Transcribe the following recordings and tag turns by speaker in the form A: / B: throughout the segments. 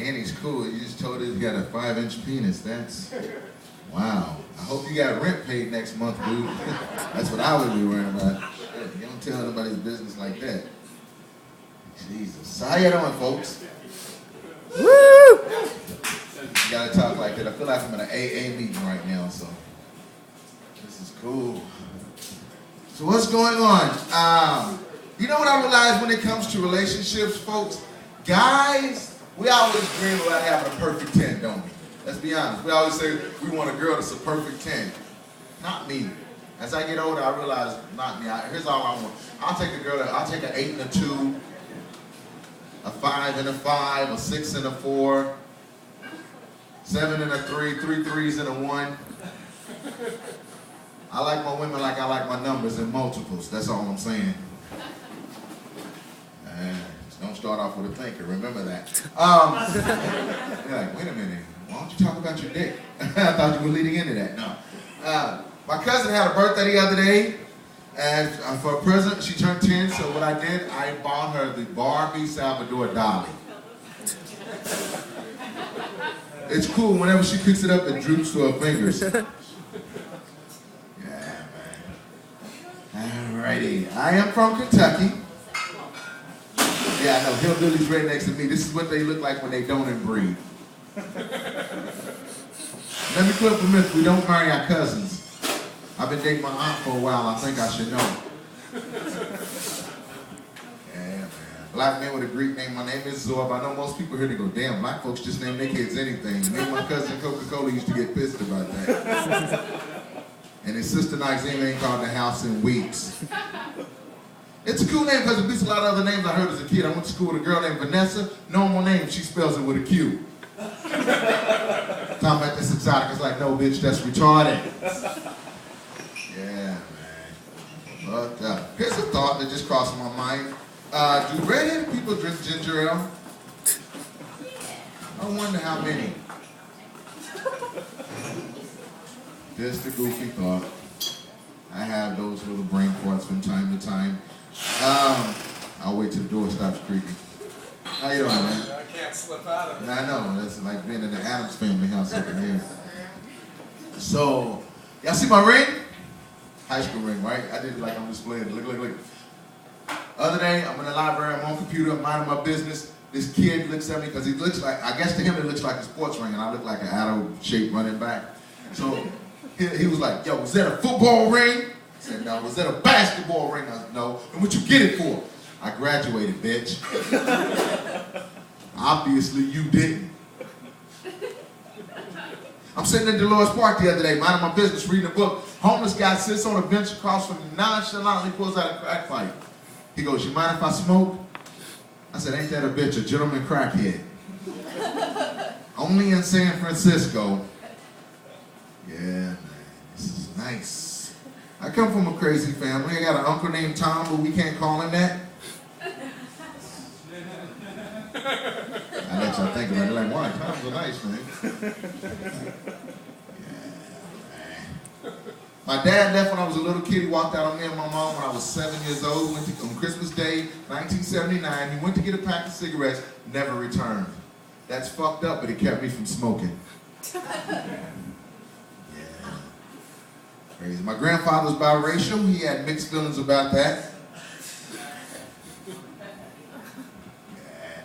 A: And he's cool. You just told her he got a 5-inch penis. That's, wow. I hope you got rent paid next month, dude. That's what I would be worrying about. Shit, you don't tell nobody's business like that. Jesus. So how you doing, folks? Woo! You gotta talk like that. I feel like I'm in an AA meeting right now, so this is cool. So what's going on? You know what I realize when it comes to relationships, folks? Guys, we always dream about having a perfect 10, don't we? Let's be honest. We always say we want a girl that's a perfect 10. Not me. As I get older, I realize not me. Here's all I want. I'll take a girl I'll take an 8 and a 2, a 5 and a 5, a 6 and a 4, 7 and a 3, 3 threes and a 1. I like my women like I like my numbers in multiples. That's all I'm saying. Don't start off with a thinker. Remember that. You're like, wait a minute. Why don't you talk about your dick? I thought you were leading into that. No. My cousin had a birthday the other day, and for a present, she turned 10. So what I did, I bought her the Barbie Salvador Dali. It's cool. Whenever she picks it up, it droops to her fingers. Yeah, man. Alrighty. I am from Kentucky. Yeah, I know. Hillbillies right next to me. This is what they look like when they don't inbreed. Let me clear up a myth. We don't marry our cousins. I've been dating my aunt for a while. I think I should know. Yeah, man. Black man with a Greek name. My name is Zorba. I know most people here, they go, damn, black folks just name their kids anything. Me and my cousin Coca-Cola used to get pissed about that. And his sister Naxima ain't called the house in weeks. It's a cool name because it beats a lot of other names I heard as a kid. I went to school with a girl named Vanessa. Normal name, she spells it with a Q. Talking about this exotic, it's like, no, bitch, that's retarded. Yeah, man. But here's a thought that just crossed my mind. Do redheaded people drink ginger ale? I wonder how many. Just a goofy thought. I have those little brain farts from time to time. I'll wait till the door stops creaking. How you doing, man?
B: I can't slip out of it.
A: I know, that's like being in the Addams Family house up in here. So, y'all see my ring? High school ring, right? I did it like I'm displaying it. Look. Other day, I'm in the library, I'm on computer, I'm minding my business. This kid looks at me because he looks like, I guess to him it looks like a sports ring, and I look like an adult-shaped running back. So, he was like, yo, was that a football ring? I said, no. Was that a basketball ring? I said, no. And what you get it for? I graduated, bitch. Obviously, you didn't. I'm sitting in Dolores Park the other day, minding my business, reading a book. Homeless guy sits on a bench across from me, nonchalantly pulls out a crack pipe. He goes, you mind if I smoke? I said, ain't that a bitch, a gentleman crackhead? Only in San Francisco. Yeah, man, this is nice. I come from a crazy family. I got an uncle named Tom, but we can't call him that. I let y'all think about it. Like, why? Tom's a nice man. Yeah, man. My dad left when I was a little kid. He walked out on me and my mom when I was 7 years old. Went to, on Christmas Day, 1979. He went to get a pack of cigarettes, never returned. That's fucked up, but it kept me from smoking. Crazy. My grandfather was biracial. He had mixed feelings about that. Yeah.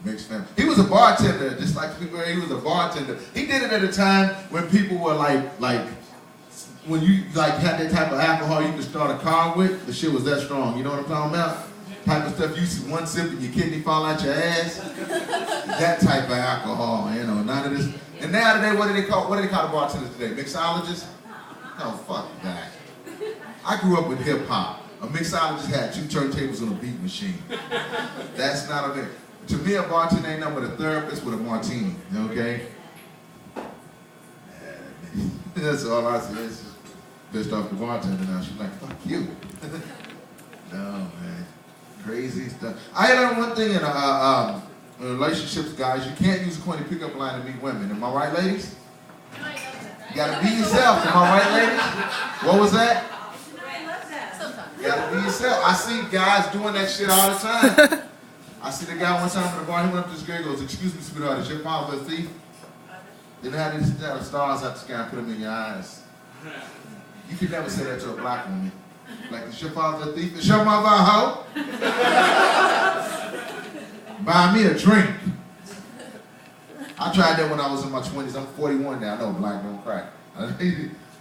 A: Mixed family. He was a bartender, just like people. He was a bartender. He did it at a time when people were like when you like had that type of alcohol you could start a car with. The shit was that strong. You know what I'm talking about? Type of stuff you see one sip and your kidney fall out your ass. That type of alcohol, you know. None of this. And nowadays, what do they call the bartenders today? Mixologists? Oh, fuck that. I grew up with hip hop. A mixologist had 2 turntables and a beat machine. That's not a bit. To me, a bartender ain't nothing but a therapist with a martini. Okay? That's all I see. It's just pissed off the bartender now. She's like, fuck you. No, man. Crazy stuff. I learned one thing in relationships, guys. You can't use a corny pickup line to meet women. Am I right, ladies? You gotta be yourself. Am I right, ladies? What was that? You gotta be yourself. I see guys doing that shit all the time. I see the guy one time in the bar, he went up to this girl and goes, excuse me, sweetheart, is your father a thief? Then how did he the stars out the sky and put them in your eyes? You could never say that to a black woman. Like, is your father a thief? Is your mother a hoe? Buy me a drink. I tried that when I was in my 20s. I'm 41 now. I know black don't crack.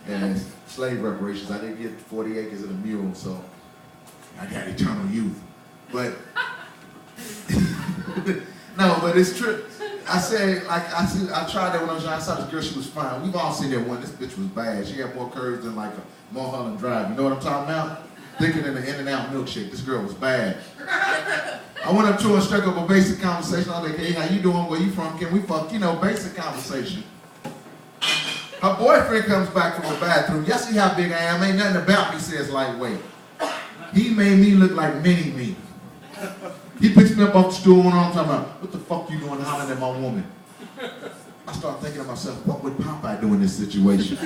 A: And slave reparations. I didn't get 40 acres and a mule, so I got eternal youth. But no, but it's true. I tried that when I was young. I saw this girl, she was fine. We've all seen that one. This bitch was bad. She had more curves than like a Mulholland Drive. You know what I'm talking about? Thicker than an In-N-Out milkshake. This girl was bad. I went up to her and struck up a basic conversation. I was like, hey, how you doing? Where you from? Can we fuck? You know, basic conversation. Her boyfriend comes back from the bathroom. Y'all see how big I am? Ain't nothing about me says lightweight. He made me look like mini-me. He picks me up off the stool and I'm talking about, what the fuck you doing hollering at my woman? I start thinking to myself, what would Popeye do in this situation?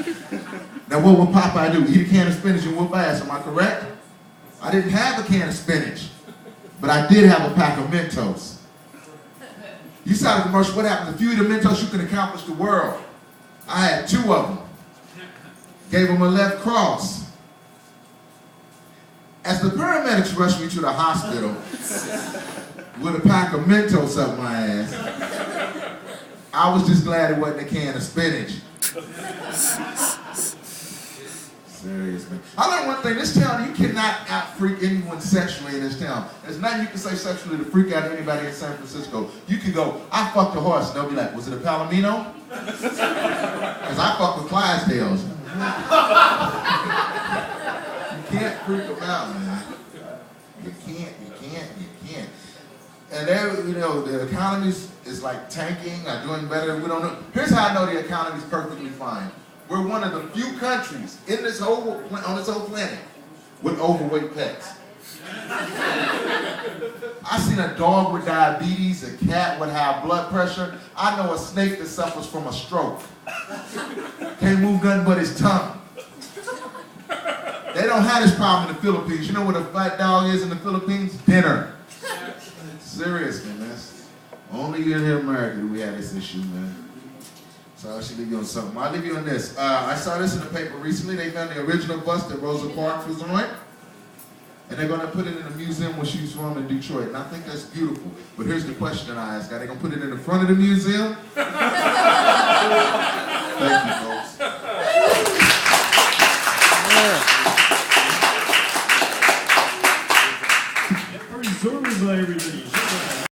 A: Now what would Popeye do? Eat a can of spinach and whoop ass, am I correct? I didn't have a can of spinach, but I did have a pack of Mentos. You saw the commercial, what happens? If you eat a Mentos, you can accomplish the world. I had 2 of them. Gave him a left cross. As the paramedics rushed me to the hospital with a pack of Mentos up my ass, I was just glad it wasn't a can of spinach. Serious, man. I learned one thing. This town, you cannot out-freak anyone sexually in this town. There's nothing you can say sexually to freak out anybody in San Francisco. You can go, I fucked a horse, and they'll be like, was it a Palomino? Because I fucked with Clydesdales. You can't freak them out, man. You can't. And there, you know, the economy is like tanking or doing better. We don't know. Here's how I know the economy is perfectly fine. We're one of the few countries in this on this whole planet with overweight pets. I seen a dog with diabetes, a cat with high blood pressure. I know a snake that suffers from a stroke. Can't move nothing but his tongue. They don't have this problem in the Philippines. You know what a fat dog is in the Philippines? Dinner. Seriously, man. Only here in America do we have this issue, man. So I should leave you on something. I'll leave you on this. I saw this in the paper recently. They found the original bus that Rosa Parks was on. And they're going to put it in a museum where she was from in Detroit. And I think that's beautiful. But here's the question I ask. Are they going to put it in the front of the museum? Thank you, folks.
B: Pretty Zorba, everybody.